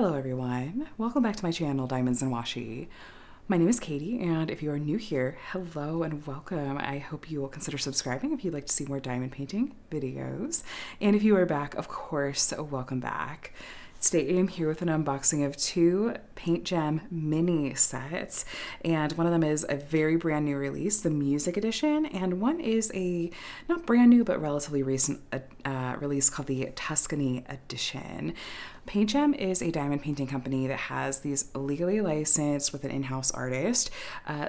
Hello everyone, welcome back to my channel Diamonds and Washi. My name is Katie, and if you are new here, hello and welcome. I hope you will consider subscribing if you'd like to see more diamond painting videos. And if you are back, of course, welcome back. Today I am here with an unboxing of two PaintGem mini sets, and one of them is a very brand new release, the Music Edition, and one is a not brand new but relatively recent release called the Tuscany Edition. PaintGem is a diamond painting company that has these legally licensed with an in-house artist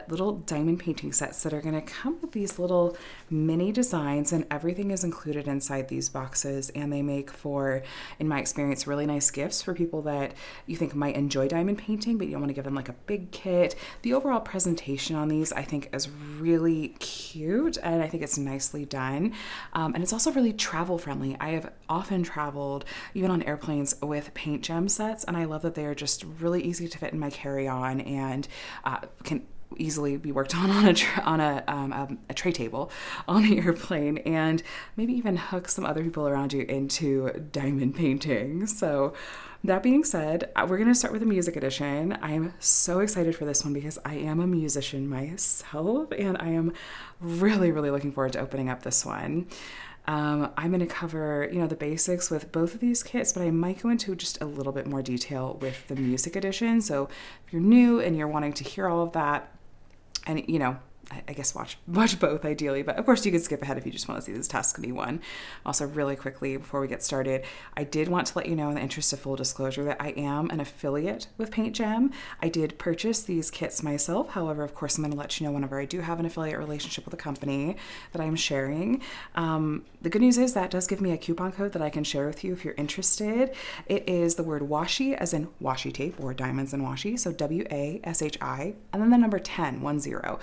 little diamond painting sets that are going to come with these little mini designs, and everything is included inside these boxes, and they make for, in my experience, really nice gifts for people that you think might enjoy diamond painting but you don't want to give them like a big kit. The overall presentation on these I think is really cute, and I think it's nicely done, and it's also really travel friendly. I have often traveled even on airplanes with PaintGem sets, and I love that they are just really easy to fit in my carry-on and can easily be worked on a tray table on the airplane, and maybe even hook some other people around you into diamond painting. So that being said, we're going to start with the Music Edition. I am so excited for this one because I am a musician myself, and I am really looking forward to opening up this one. I'm going to cover, the basics with both of these kits, but I might go into just a little bit more detail with the Music Edition. So if you're new and you're wanting to hear all of that, and I guess watch both ideally, but of course you could skip ahead if you just want to see this Tuscany one. Also, really quickly before we get started, I did want to let you know, in the interest of full disclosure, that I am an affiliate with PaintGem. I did purchase these kits myself. However, of course, I'm going to let you know whenever I do have an affiliate relationship with a company that I'm sharing. The good news is that does give me a coupon code that I can share with you if you're interested. It is the word Washi, as in washi tape or diamonds and washi, so WASHI, and then the number 10, 10.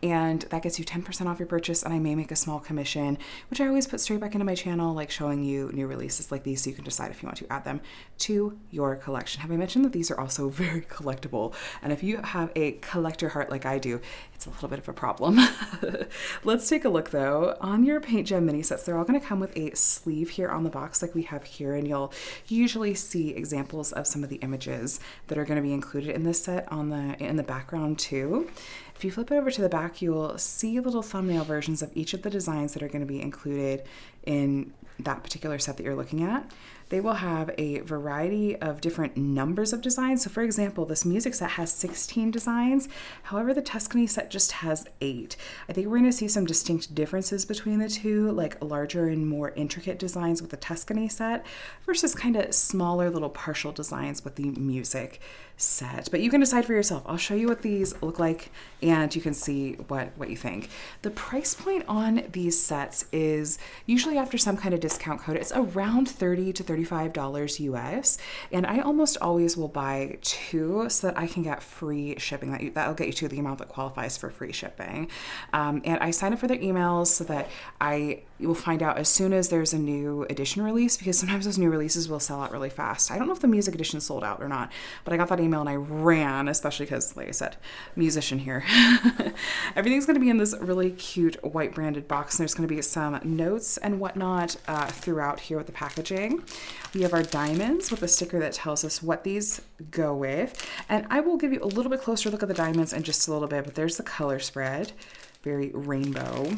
And that gets you 10% off your purchase, and I may make a small commission, which I always put straight back into my channel, like showing you new releases like these so you can decide if you want to add them to your collection. Have I mentioned that these are also very collectible? And if you have a collector heart like I do, it's a little bit of a problem. Let's take a look though. On your PaintGem mini sets, they're all going to come with a sleeve here on the box like we have here, and you'll usually see examples of some of the images that are going to be included in this set in the background too. If you flip it over to the back, you'll see little thumbnail versions of each of the designs that are going to be included in that particular set that you're looking at. They will have a variety of different numbers of designs. So for example, this music set has 16 designs. However, the Tuscany set just has 8. I think we're going to see some distinct differences between the two, like larger and more intricate designs with the Tuscany set versus kind of smaller little partial designs with the music set. But you can decide for yourself. I'll show you what these look like and you can see what you think. The price point on these sets is usually, after some kind of discount code, it's around $30 to $35 US, and I almost always will buy 2 so that I can get free shipping. That'll get you to the amount that qualifies for free shipping. And I sign up for their emails so that I will find out as soon as there's a new edition release, because sometimes those new releases will sell out really fast. I don't know if the Music Edition sold out or not, but I got that email and I ran, especially because, like I said, musician here. Everything's going to be in this really cute white branded box, and there's going to be some notes and whatnot throughout here with the packaging. We have our diamonds with a sticker that tells us what these go with, and I will give you a little bit closer look at the diamonds in just a little bit, but there's the color spread, very rainbow.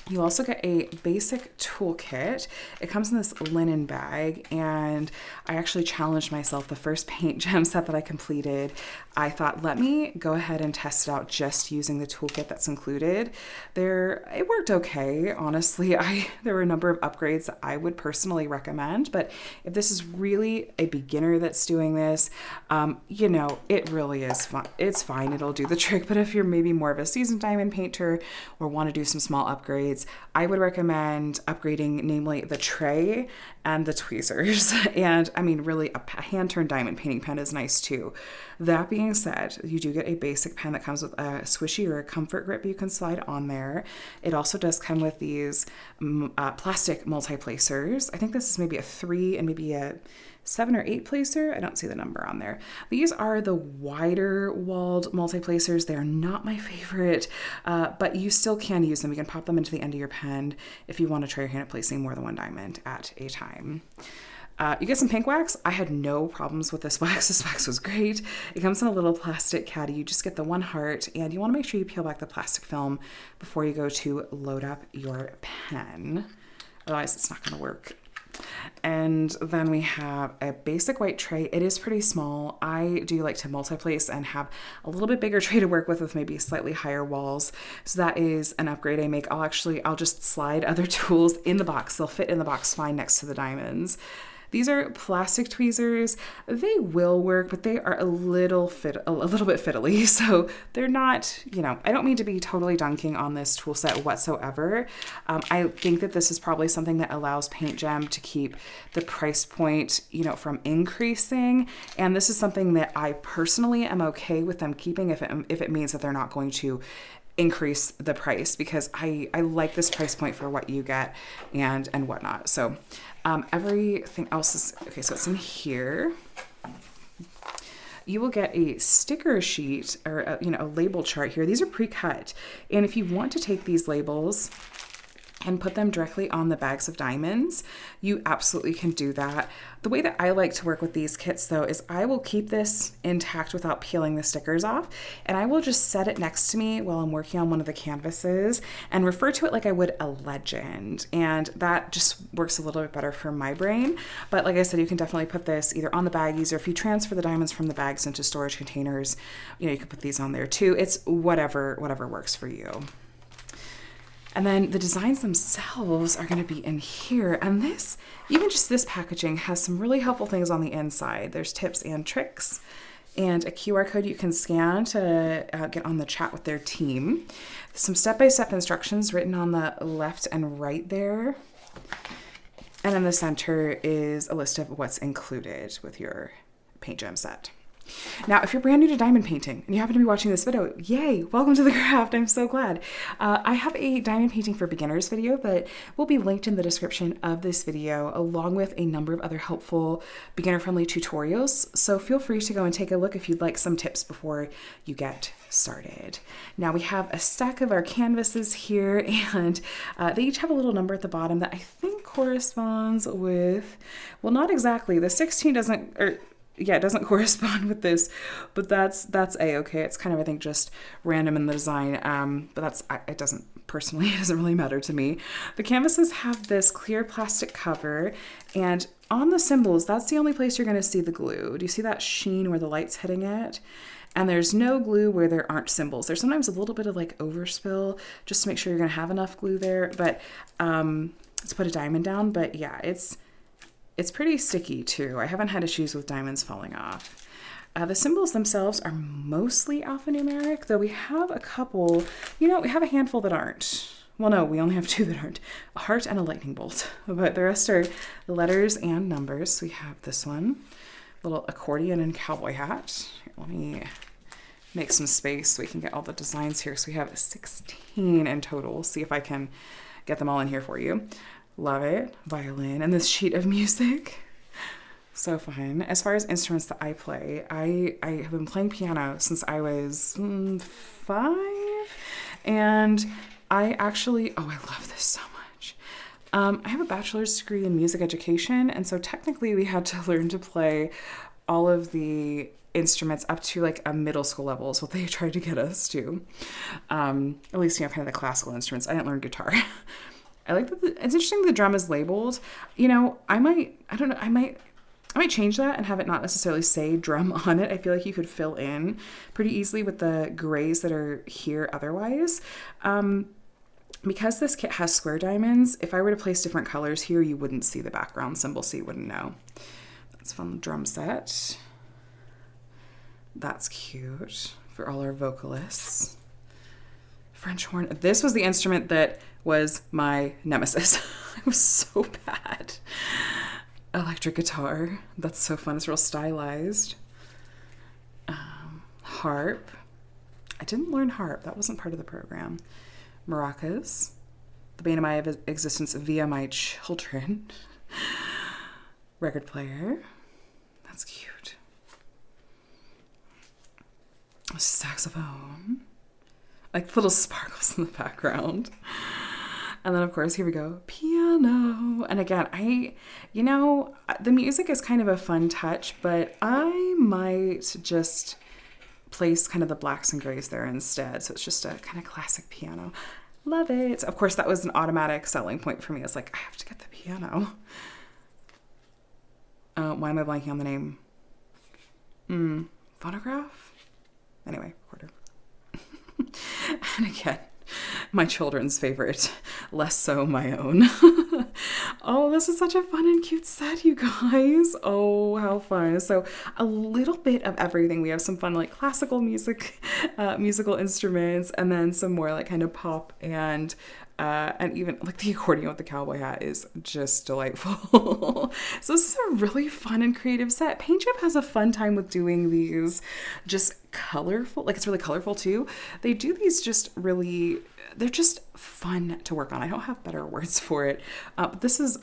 You also get a basic toolkit. It comes in this linen bag, and I actually challenged myself. The first PaintGem set that I completed, I thought, let me go ahead and test it out just using the toolkit that's included. It worked okay, honestly. There were a number of upgrades that I would personally recommend, but if this is really a beginner that's doing this, it really is fun. It's fine, it'll do the trick. But if you're maybe more of a seasoned diamond painter or want to do some small upgrades, I would recommend upgrading, namely the tray and the tweezers. And I mean, really, a hand-turned diamond painting pen is nice too. That being said, you do get a basic pen that comes with a swishy or a comfort grip you can slide on there. It also does come with these plastic multi-placers. I think this is maybe a 3 and maybe a 7 or 8 placer. I don't see the number on there. These are the wider walled multi-placers. They are not my favorite, but you still can use them. You can pop them into the end of your pen if you want to try your hand at placing more than one diamond at a time. You get some pink wax. I had no problems with this wax. This wax was great. It comes in a little plastic caddy. You just get the one heart, and you want to make sure you peel back the plastic film before you go to load up your pen. Otherwise, it's not going to work. And then we have a basic white tray. It is pretty small. I do like to multi-place and have a little bit bigger tray to work with maybe slightly higher walls. So that is an upgrade I make. I'll just slide other tools in the box. They'll fit in the box fine next to the diamonds. These are plastic tweezers. They will work, but they are a little bit fiddly. So they're not, I don't mean to be totally dunking on this tool set whatsoever. I think that this is probably something that allows PaintGem to keep the price point, from increasing. And this is something that I personally am okay with them keeping if it means that they're not going to increase the price, because I like this price point for what you get and whatnot. So everything else is okay. So it's in here. You will get a sticker sheet or a label chart here. These are pre-cut, and if you want to take these labels and put them directly on the bags of diamonds, you absolutely can do that. The way that I like to work with these kits though is I will keep this intact without peeling the stickers off, and I will just set it next to me while I'm working on one of the canvases and refer to it like I would a legend, and that just works a little bit better for my brain. But like I said, you can definitely put this either on the baggies, or if you transfer the diamonds from the bags into storage containers, you can put these on there too. It's whatever works for you. And then the designs themselves are going to be in here. And this, even just this packaging, has some really helpful things on the inside. There's tips and tricks and a QR code you can scan to get on the chat with their team. Some step-by-step instructions written on the left and right there. And in the center is a list of what's included with your PaintGem set. Now, if you're brand new to diamond painting and you happen to be watching this video, yay, welcome to the craft. I'm so glad. I have a diamond painting for beginners video that will be linked in the description of this video, along with a number of other helpful beginner-friendly tutorials. So feel free to go and take a look if you'd like some tips before you get started. Now we have a stack of our canvases here, and they each have a little number at the bottom that I think corresponds with, well, not exactly. The 16 doesn't, it doesn't correspond with this, but that's a-okay. It's kind of, I think, just random in the design, but it doesn't really matter to me. The canvases have this clear plastic cover, and on the symbols, that's the only place you're going to see the glue. Do you see that sheen where the light's hitting it? And there's no glue where there aren't symbols. There's sometimes a little bit of like overspill just to make sure you're going to have enough glue there, but let's put a diamond down. But yeah, it's pretty sticky too. I haven't had issues with diamonds falling off. The symbols themselves are mostly alphanumeric, though we have a couple, we have a handful that aren't. Well, no, we only have two that aren't. A heart and a lightning bolt, but the rest are letters and numbers. So we have this one, little accordion and cowboy hat. Here, let me make some space so we can get all the designs here. So we have 16 in total. See if I can get them all in here for you. Love it. Violin and this sheet of music. So fun. As far as instruments that I play, I have been playing piano since I was 5. And I love this so much. I have a bachelor's degree in music education. And so technically we had to learn to play all of the instruments up to like a middle school level is what they tried to get us to. At least, kind of the classical instruments. I didn't learn guitar. I like that it's interesting the drum is labeled. I might change that and have it not necessarily say drum on it. I feel like you could fill in pretty easily with the grays that are here otherwise. Because this kit has square diamonds, if I were to place different colors here, you wouldn't see the background symbol, so you wouldn't know. That's a fun drum set. That's cute for all our vocalists. French horn. This was the instrument that was my nemesis. It was so bad. Electric guitar. That's so fun. It's real stylized. Harp. I didn't learn harp. That wasn't part of the program. Maracas. The bane of my existence via my children. Record player. That's cute. Saxophone. Like little sparkles in the background. And then of course, here we go, piano. And again, you know, the music is kind of a fun touch, but I might just place kind of the blacks and grays there instead. So it's just a kind of classic piano. Love it. Of course, that was an automatic selling point for me. It's like, I have to get the piano. Why am I blanking on the name? Phonograph? Anyway, recorder. And again, my children's favorite, less so my own. Oh, this is such a fun and cute set, you guys. Oh, how fun. So a little bit of everything. We have some fun like classical music, musical instruments, and then some more like kind of pop and even like the accordion with the cowboy hat is just delightful. So this is a really fun and creative set. PaintGem has a fun time with doing these just colorful, like it's really colorful too. They do these just really, they're just fun to work on. I don't have better words for it. But this is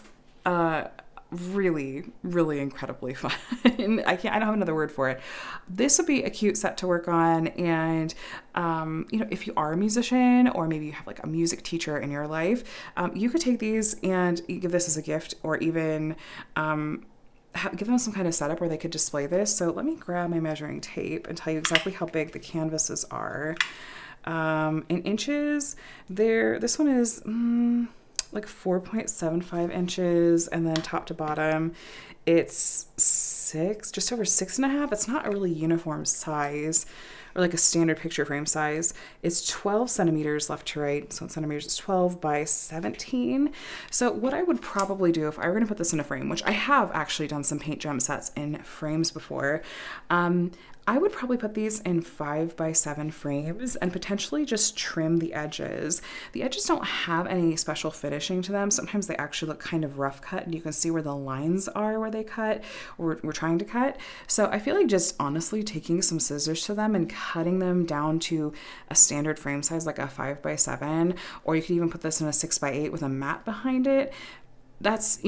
really, really incredibly fun. I don't have another word for it. This would be a cute set to work on. And, you know, if you are a musician or maybe you have like a music teacher in your life, you could take these and give this as a gift, or even, give them some kind of setup where they could display this. So let me grab my measuring tape and tell you exactly how big the canvases are. In inches, this one is, like 4.75 inches, and then top to bottom it's just over 6.5. It's not a really uniform size or like a standard picture frame size. It's 12 centimeters left to right. So in centimeters, it's 12 by 17. So what I would probably do if I were going to put this in a frame, which I have actually done some PaintGem sets in frames before, I would probably put these in 5x7 frames and potentially just trim the edges. The edges don't have any special finishing to them. Sometimes they actually look kind of rough cut, and you can see where the lines are where they cut or we're trying to cut. So I feel like just honestly taking some scissors to them and cutting them down to a standard frame size, like a 5x7, or you could even put this in a 6x8 with a mat behind it. That's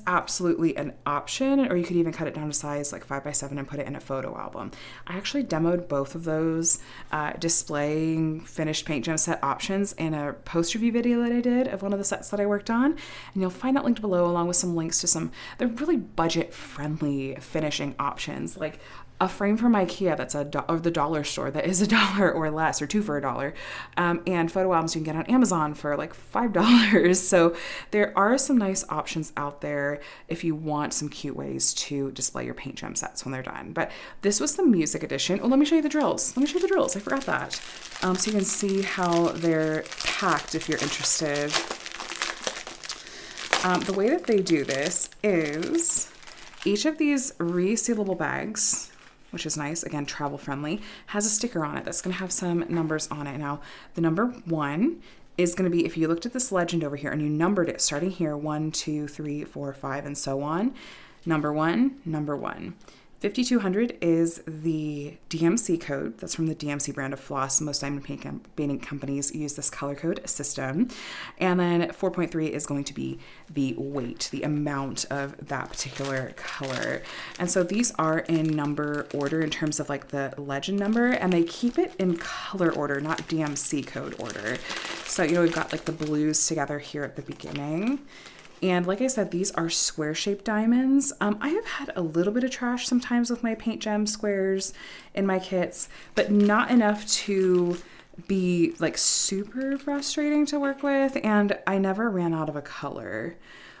absolutely an option, or you could even cut it down to size like 5x7 and put it in a photo album. I actually demoed both of those displaying finished PaintGem set options in a post review video that I did of one of the sets that I worked on, and you'll find that linked below along with some links to they're really budget friendly finishing options, like a frame from IKEA that's or the dollar store that is $1 or less, or 2 for $1, and photo albums you can get on Amazon for like $5. So there are some nice options out there if you want some cute ways to display your PaintGem sets when they're done. But this was the music edition. Oh, let me show you the drills. I forgot that. So you can see how they're packed if you're interested. The way that they do this is each of these resealable bags, which is nice, again, travel friendly, has a sticker on it that's going to have some numbers on it. Now, the number 1 is going to be, if you looked at this legend over here and you numbered it starting here, 1, 2, 3, 4, 5, and so on, number 1, number 1. 5200 is the DMC code. That's from the DMC brand of floss. Most diamond painting companies use this color code system. And then 4.3 is going to be the weight, the amount of that particular color. And so these are in number order in terms of like the legend number, and they keep it in color order, not DMC code order. So, we've got like the blues together here at the beginning. And like I said, these are square-shaped diamonds. I have had a little bit of trash sometimes with my PaintGem squares in my kits, but not enough to be like super frustrating to work with, and I never ran out of a color.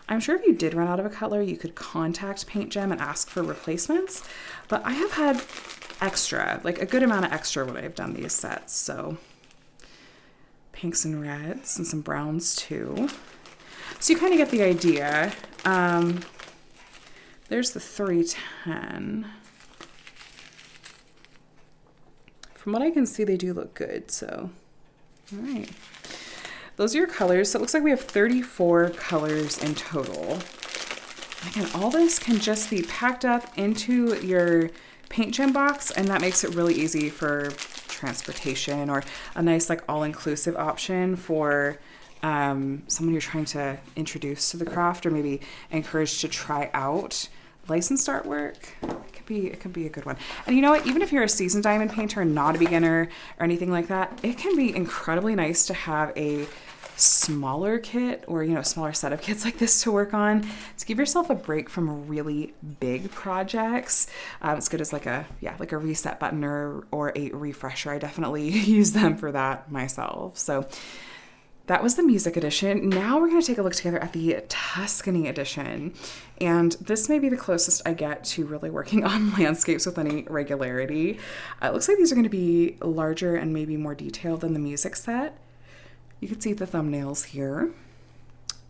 I'm sure if you did run out of a color, you could contact PaintGem and ask for replacements, but I have had extra, like a good amount of extra when I've done these sets. So pinks and reds and some browns too. So you kind of get the idea. There's the 310. From what I can see, they do look good, so, all right. Those are your colors. So it looks like we have 34 colors in total. Again, all this can just be packed up into your PaintGem box, and that makes it really easy for transportation, or a nice like all-inclusive option for someone you're trying to introduce to the craft, or maybe encourage to try out licensed artwork. It could be a good one. And you know what, even if you're a seasoned diamond painter and not a beginner or anything like that, it can be incredibly nice to have a smaller kit or, you know, smaller set of kits like this to work on, to give yourself a break from really big projects. It's good as like a, yeah, like a reset button or a refresher. I definitely use them for that myself. So that was the music edition. Now we're going to take a look together at the Tuscany edition. And this may be the closest I get to really working on landscapes with any regularity. It looks like these are going to be larger and maybe more detailed than the music set. You can see the thumbnails here.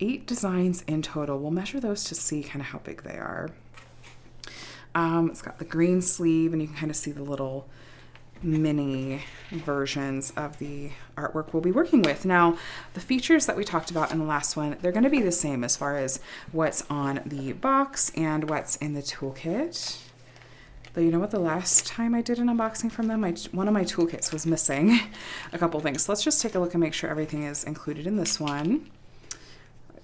8 designs in total. We'll measure those to see kind of how big they are. It's got the green sleeve, and you can kind of see the little mini versions of the artwork we'll be working with. Now, the features that we talked about in the last one, they're going to be the same as far as what's on the box and what's in the toolkit. But you know what? The last time I did an unboxing from them, one of my toolkits was missing a couple things. So let's just take a look and make sure everything is included in this one.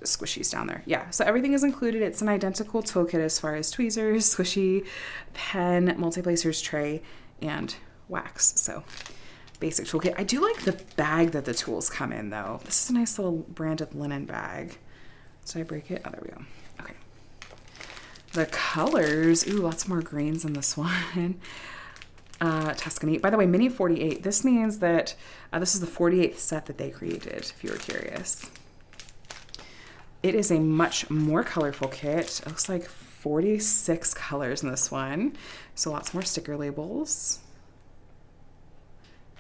Squishies down there. Yeah, so everything is included. It's an identical toolkit as far as tweezers, squishy, pen, multi-placers, tray, and wax. So basic toolkit. I do like the bag that the tools come in though. This is a nice little branded linen bag. Did I break it? Oh, there we go. Okay. The colors, ooh, lots more greens in this one. Tuscany. By the way, mini 48. This means that this is the 48th set that they created, if you were curious. It is a much more colorful kit. It looks like 46 colors in this one. So lots more sticker labels.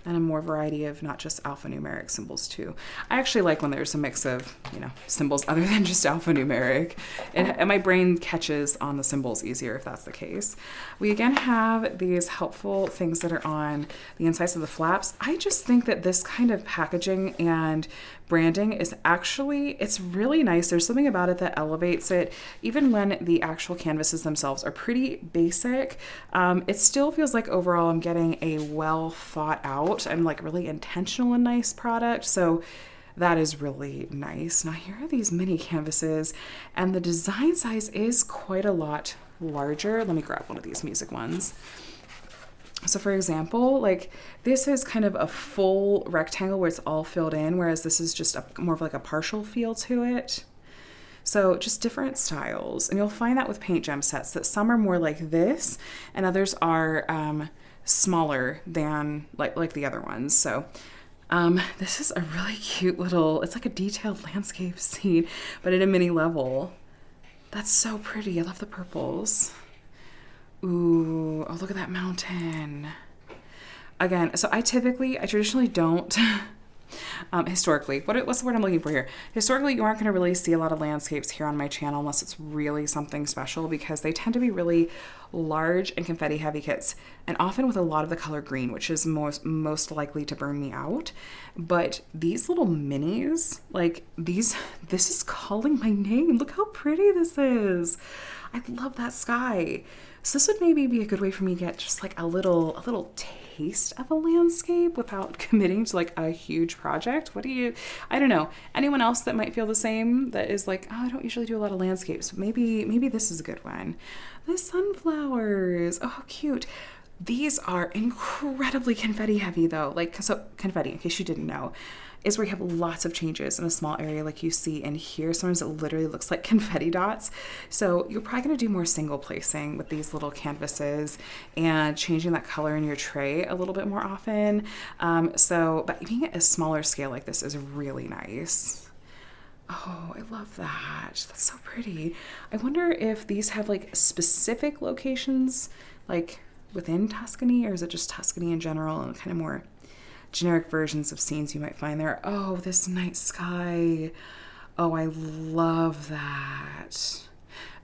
And a more variety of not just alphanumeric symbols too. I actually like when there's a mix of, you know, symbols other than just alphanumeric. And my brain catches on the symbols easier if that's the case. We again have these helpful things that are on the insides of the flaps. I just think that this kind of packaging and branding is actually, it's really nice. There's something about it that elevates it. Even when the actual canvases themselves are pretty basic, it still feels like overall I'm getting a well thought out and like really intentional and nice product. So that is really nice. Now here are these mini canvases, and the design size is quite a lot larger. Let me grab one of these music ones. So for example, like this is kind of a full rectangle where it's all filled in, whereas this is just more of like a partial feel to it. So just different styles. And you'll find that with PaintGem sets, that some are more like this and others are smaller than like the other ones. So this is a really cute little, it's like a detailed landscape scene, but at a mini level. That's so pretty. I love the purples. Ooh, oh, look at that mountain. Again, so I traditionally don't, historically, what's the word I'm looking for here? Historically, you aren't going to really see a lot of landscapes here on my channel unless it's really something special, because they tend to be really large and confetti heavy kits, and often with a lot of the color green, which is most likely to burn me out. But these little minis, like this is calling my name. Look how pretty this is. I love that sky. So this would maybe be a good way for me to get just like a little taste of a landscape without committing to like a huge project. I don't know. Anyone else that might feel the same, that is like, oh, I don't usually do a lot of landscapes. Maybe this is a good one. The sunflowers. Oh, cute. These are incredibly confetti heavy though. Like, so confetti, in case you didn't know, is where you have lots of changes in a small area like you see in here. Sometimes it literally looks like confetti dots. So you're probably gonna do more single placing with these little canvases and changing that color in your tray a little bit more often. But being at a smaller scale like this is really nice. Oh, I love that. That's so pretty. I wonder if these have like specific locations like within Tuscany, or is it just Tuscany in general and kind of more generic versions of scenes you might find there. Oh, this night sky. Oh, I love that.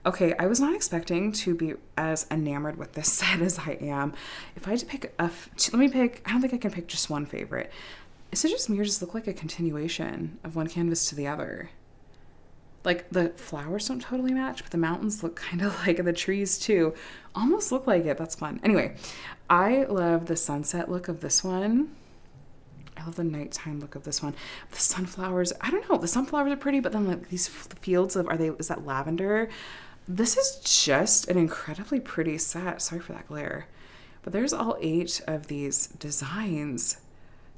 Okay, I was not expecting to be as enamored with this set as I am. If I had to pick I don't think I can pick just one favorite. Is it just me, or does it look like a continuation of one canvas to the other? Like the flowers don't totally match, but the mountains look kind of like the trees too. Almost look like it. That's fun. Anyway, I love the sunset look of this one. I love the nighttime look of this one. The sunflowers, I don't know, the sunflowers are pretty, but then like these fields of, is that lavender? This is just an incredibly pretty set. Sorry for that glare. But there's all 8 of these designs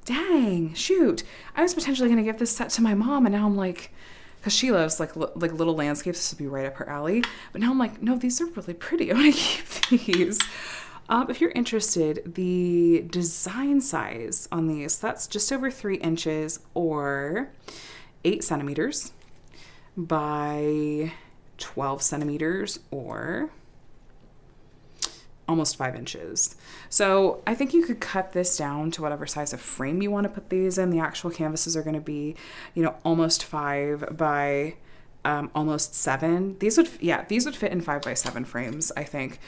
dang, shoot. I was potentially going to give this set to my mom, and now I'm like, because she loves like little landscapes, this would be right up her alley. But now I'm like, no, these are really pretty. I want to keep these. If you're interested, the design size on these, that's just over 3 inches or 8 centimeters by 12 centimeters or almost 5 inches. So I think you could cut this down to whatever size of frame you want to put these in. The actual canvases are going to be, you know, almost 5 by almost 7. These would fit in 5 by 7 frames, I think.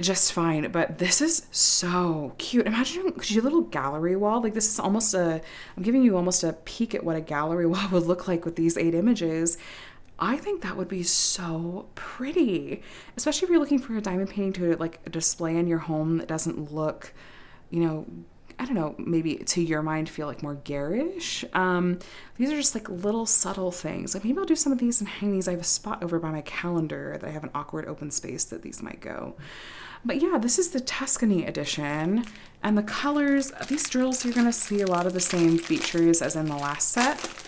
Just fine. But this is so cute. Imagine your little gallery wall. Like, this is almost I'm giving you almost a peek at what a gallery wall would look like with these 8 images. I think that would be so pretty, especially if you're looking for a diamond painting to like display in your home that doesn't look, you know, I don't know, maybe to your mind feel like more garish. These are just like little subtle things. Like, maybe I'll do some of these and hang these. I have a spot over by my calendar that I have an awkward open space that these might go. But yeah, this is the Tuscany edition, and the colors, these drills, you're gonna see a lot of the same features as in the last set.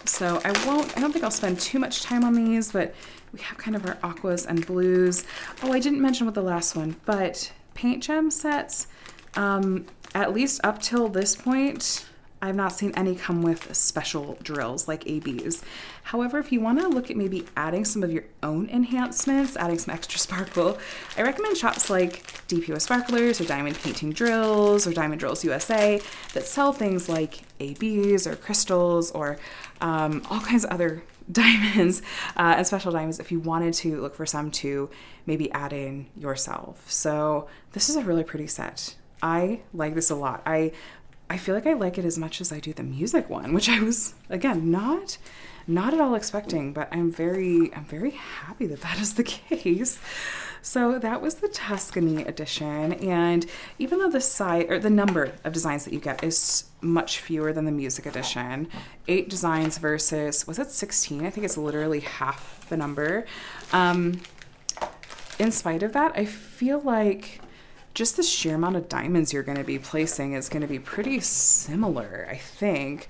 So I don't think I'll spend too much time on these, but we have kind of our aquas and blues. Oh, I didn't mention with the last one, but PaintGem sets, at least up till this point, I've not seen any come with special drills like ABs. However, if you want to look at maybe adding some of your own enhancements, adding some extra sparkle, I recommend shops like DPO Sparklers or Diamond Painting Drills or Diamond Drills USA that sell things like ABs or crystals or all kinds of other diamonds and special diamonds if you wanted to look for some to maybe add in yourself. So this is a really pretty set. I like this a lot. I feel like I like it as much as I do the music one, which I was, again, not at all expecting, but I'm very happy that that is the case. So that was the Tuscany edition, and even though the number of designs that you get is much fewer than the music edition, 8 designs versus, was it 16? I think it's literally half the number. In spite of that, I feel like just the sheer amount of diamonds you're going to be placing is going to be pretty similar, I think.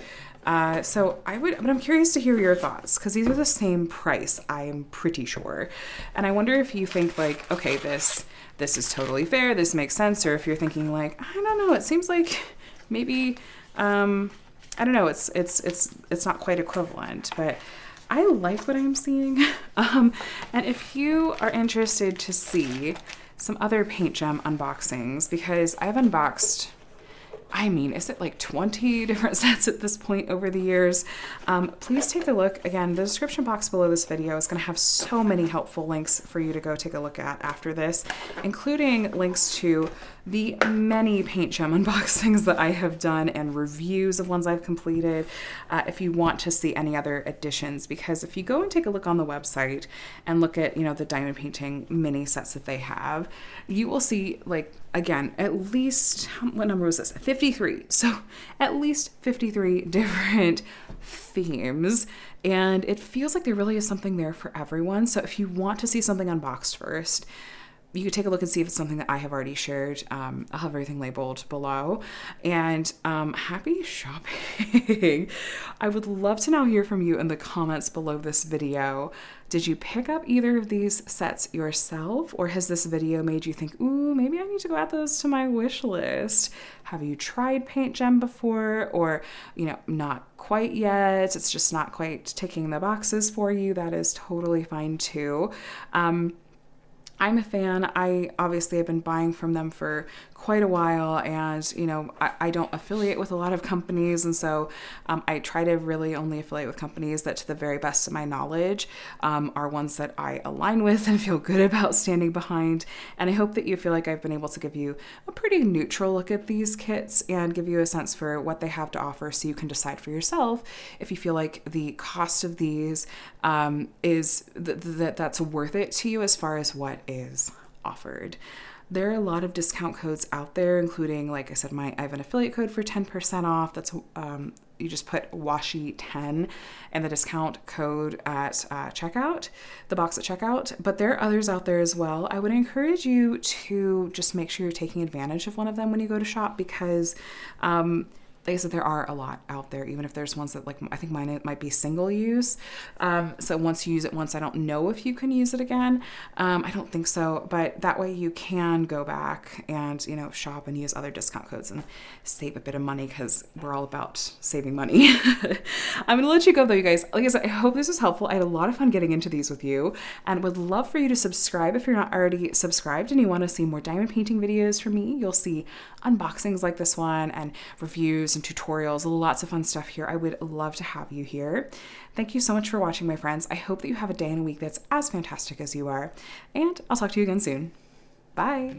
So but I'm curious to hear your thoughts, because these are the same price, I'm pretty sure. And I wonder if you think like, okay, this is totally fair, this makes sense, or if you're thinking like, I don't know, it seems like maybe, I don't know, it's not quite equivalent, but I like what I'm seeing. And if you are interested to see some other PaintGem unboxings, because I've unboxed, I mean, is it like 20 different sets at this point over the years? Please take a look. Again, the description box below this video is going to have so many helpful links for you to go take a look at after this, including links to the many PaintGem unboxings that I have done and reviews of ones I've completed, if you want to see any other additions. Because if you go and take a look on the website and look at, you know, the diamond painting mini sets that they have, you will see, like, again, at least, what number was this? 53. So at least 53 different themes. And it feels like there really is something there for everyone. So if you want to see something unboxed first, you could take a look and see if it's something that I have already shared. I'll have everything labeled below. And happy shopping. I would love to now hear from you in the comments below this video. Did you pick up either of these sets yourself, or has this video made you think, ooh, maybe I need to go add those to my wish list? Have you tried PaintGem before, or, you know, not quite yet? It's just not quite ticking the boxes for you. That is totally fine too. I'm a fan. I obviously have been buying from them for quite a while, and you know, I don't affiliate with a lot of companies, and so I try to really only affiliate with companies that, to the very best of my knowledge, are ones that I align with and feel good about standing behind. And I hope that you feel like I've been able to give you a pretty neutral look at these kits and give you a sense for what they have to offer, so you can decide for yourself if you feel like the cost of these is that's worth it to you as far as what is offered. There are a lot of discount codes out there, including, like I said, I have an affiliate code for 10% off. That's you just put Washi10 and the discount code at checkout, the box at checkout. But there are others out there as well. I would encourage you to just make sure you're taking advantage of one of them when you go to shop, because like I said, there are a lot out there, even if there's ones that, like, I think mine, it might be single use. So once you use it once, I don't know if you can use it again. I don't think so, but that way you can go back and, you know, shop and use other discount codes and save a bit of money, because we're all about saving money. I'm going to let you go though, you guys. Like I said, I hope this was helpful. I had a lot of fun getting into these with you, and would love for you to subscribe if you're not already subscribed and you want to see more diamond painting videos from me. You'll see unboxings like this one and reviews and tutorials, lots of fun stuff here. I would love to have you here. Thank you so much for watching, my friends. I hope that you have a day and a week that's as fantastic as you are, and I'll talk to you again soon. Bye.